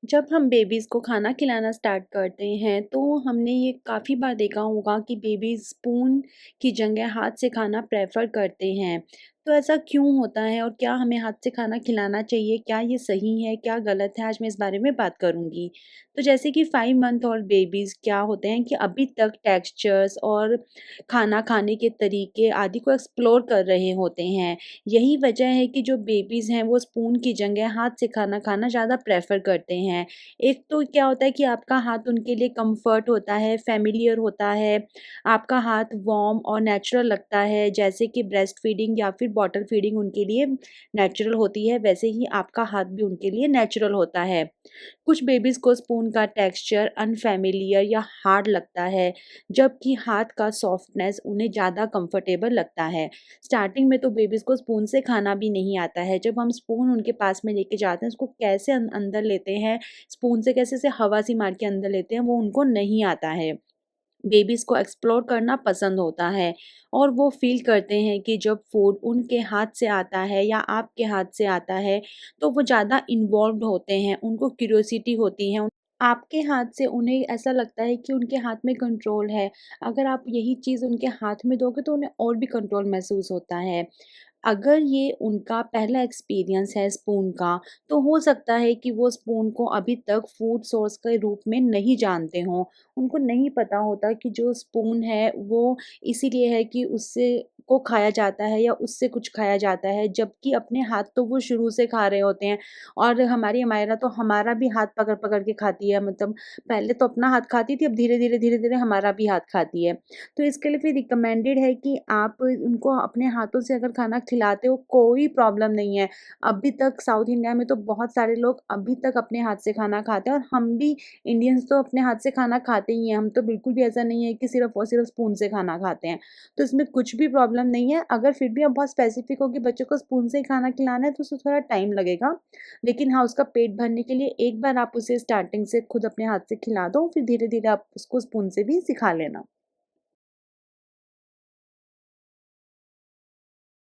जब हम बेबीज़ को खाना खिलाना स्टार्ट करते हैं, तो हमने ये काफ़ी बार देखा होगा कि बेबीज़ स्पून की जगह हाथ से खाना प्रेफ़र करते हैं। तो ऐसा क्यों होता है और क्या हमें हाथ से खाना खिलाना चाहिए? क्या ये सही है, क्या गलत है? आज मैं इस बारे में बात करूँगी। तो जैसे कि 5 मंथ ओल्ड बेबीज़ क्या होते हैं कि अभी तक टेक्सचर्स और खाना खाने के तरीके आदि को एक्सप्लोर कर रहे होते हैं। यही वजह है कि जो बेबीज़ हैं, वो स्पून की जगह हाथ से खाना खाना ज़्यादा प्रेफ़र करते हैं। एक तो क्या होता है कि आपका हाथ उनके लिए कम्फ़र्ट होता है, फ़ैमिलियर होता है, आपका हाथ वार्म और नेचुरल लगता है, जैसे कि ब्रेस्ट फीडिंग या फिर बॉटल फीडिंग उनके लिए नेचुरल होती है, वैसे ही आपका हाथ भी उनके लिए नेचुरल होता है। कुछ बेबीज़ को स्पून का टेक्सचर अनफ़ैमिलियर या हार्ड लगता है, जबकि हाथ का सॉफ्टनेस उन्हें ज़्यादा कंफर्टेबल लगता है। स्टार्टिंग में तो बेबीज़ को स्पून से खाना भी नहीं आता है। जब हम स्पून उनके पास में लेके जाते हैं, उसको कैसे अंदर लेते हैं, स्पून से कैसे हवा सी मार के अंदर लेते हैं, वो उनको नहीं आता है। बेबीज़ को एक्सप्लोर करना पसंद होता है और वो फ़ील करते हैं कि जब फूड उनके हाथ से आता है या आपके हाथ से आता है, तो वो ज़्यादा इन्वॉल्व्ड होते हैं, उनको क्यूरियोसिटी होती है। आपके हाथ से उन्हें ऐसा लगता है कि उनके हाथ में कंट्रोल है। अगर आप यही चीज़ उनके हाथ में दोगे तो उन्हें और भी कंट्रोल महसूस होता है। अगर ये उनका पहला एक्सपीरियंस है स्पून का, तो हो सकता है कि वो स्पून को अभी तक फूड सोर्स के रूप में नहीं जानते हों। उनको नहीं पता होता कि जो स्पून है वो इसीलिए है कि उससे को खाया जाता है या उससे कुछ खाया जाता है, जबकि अपने हाथ तो वो शुरू से खा रहे होते हैं। और हमारी अमायरा तो हमारा भी हाथ पकड़-पकड़ के खाती है, मतलब पहले तो अपना हाथ खाती थी, अब धीरे-धीरे, धीरे-धीरे हमारा भी हाथ खाती है। तो इसके लिए फिर रिकमेंडेड है कि आप उनको अपने हाथों से अगर खाना खिलाते हो, कोई प्रॉब्लम नहीं है। अभी तक साउथ इंडिया में तो बहुत सारे लोग अभी तक अपने हाथ से खाना खाते हैं और हम भी इंडियंस तो अपने हाथ से खाना खाते ही हैं। हम तो बिल्कुल भी ऐसा नहीं है कि सिर्फ़ और सिर्फ़ स्पून से खाना खाते हैं। तो इसमें कुछ भी प्रॉब्लम नहीं है। अगर फिर भी आप बहुत स्पेसिफ़िक हो कि बच्चों को स्पून से ही खाना खिलाना है, तो उसमें थोड़ा टाइम लगेगा। लेकिन हाँ, उसका पेट भरने के लिए एक बार आप उसे स्टार्टिंग से खुद अपने हाथ से खिला दो, फिर धीरे-धीरे आप उसको स्पून से भी सिखा लेना।